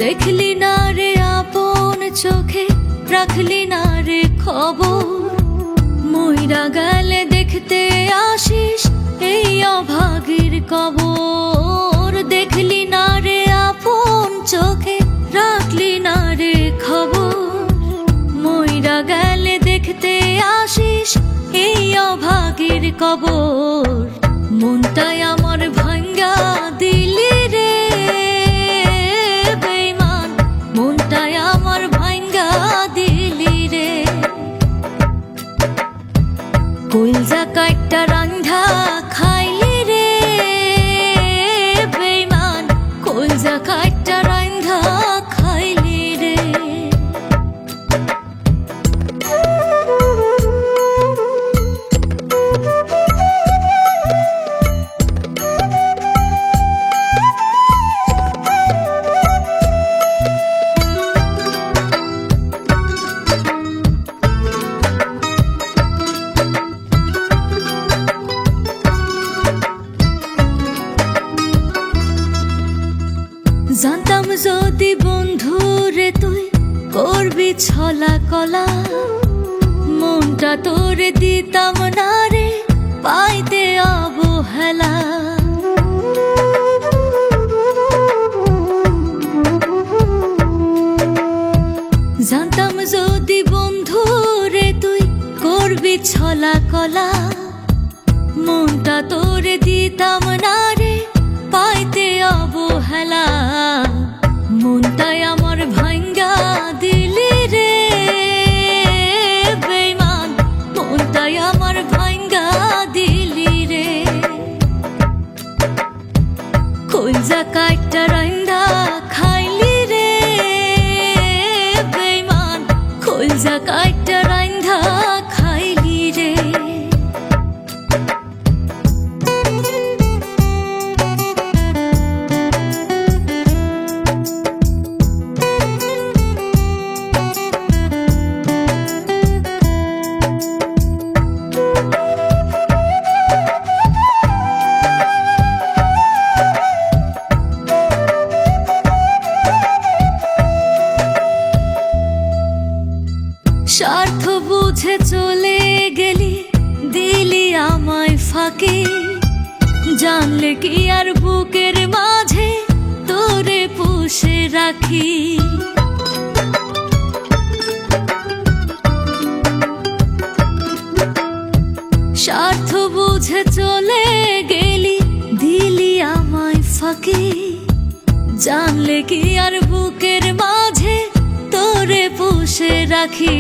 দেখলি না রে আপন চোখে, রাখলি না রে খবর। মইরা গেলে দেখতে আসিস এই অভাগীর কবর। দেখলি না রে আপন চোখে, রাখলি না রে খবর। মইরা গেলে দেখতে আসিস এই অভাগীর কবর। মনটাই আমার ভাঙ্গা দিলি রে বেঈমান, মনটাই আমার ভাঙ্গা দিলি রে। কইলজা কাইট্টা রান্ধা খাইলি রে বেঈমান, কইলজা কাইট্টা রান্ধা খাইলি রে। জানতাম যদি বন্ধু রে তুই করবি ছলা কলা, মনটা তোরে দিতাম না রে পাইতে অবহেলা। জানতাম যদি বন্ধু রে তুই করবি ছলা কলা, মনটা তোরে দিতাম না রে পাইতে অবহেলা। মনটাই আমার ভাঙ্গা দিলি রে বেঈমান, মনটাই আমার ভাঙ্গা দিলি রে। কইলজা কাইট্টা রান্ধা খাইলি রে বেঈমান, কইলজা কাইট্টা রান্ধা খাইলি রে। স্বার্থ বুঝে চলে গেলি, দিলি আমায় ফাঁকি। জানলে কি আর বুকের মাঝে তোরে পুষে রাখি। স্বার্থ বুঝে চলে গেলি, দিলি আমায় ফাঁকি। জানলে কি আর বুকের মাঝে তোরে পুষে রাখি।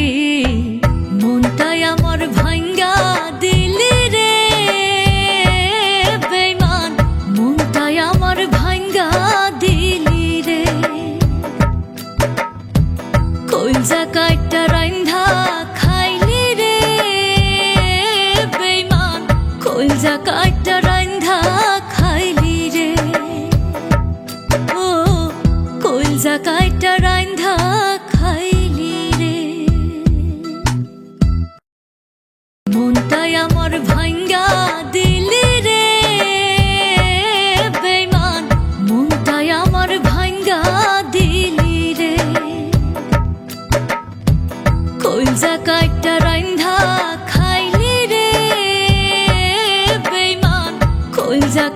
মনটাই আমার ভাঙ্গা দিলি রে বেঈমান, মনটাই আমার ভাঙ্গা দিলি রে। কইলজা কাইট্টা রান্ধা খাইলি রে বেঈমান, কইলজা কাইট্টা রান্ধা খাইলি রে। ও কইলজা কাইট্টা রান্ধা খাইলি রে। মনটাই আমার ভাঙ্গা দিলি রে বেঈমান, মনটাই আমার ভাঙ্গা দিলি রে। কইলজা কাইট্টা রান্ধা খাইলি রে বেঈমান, কইলজা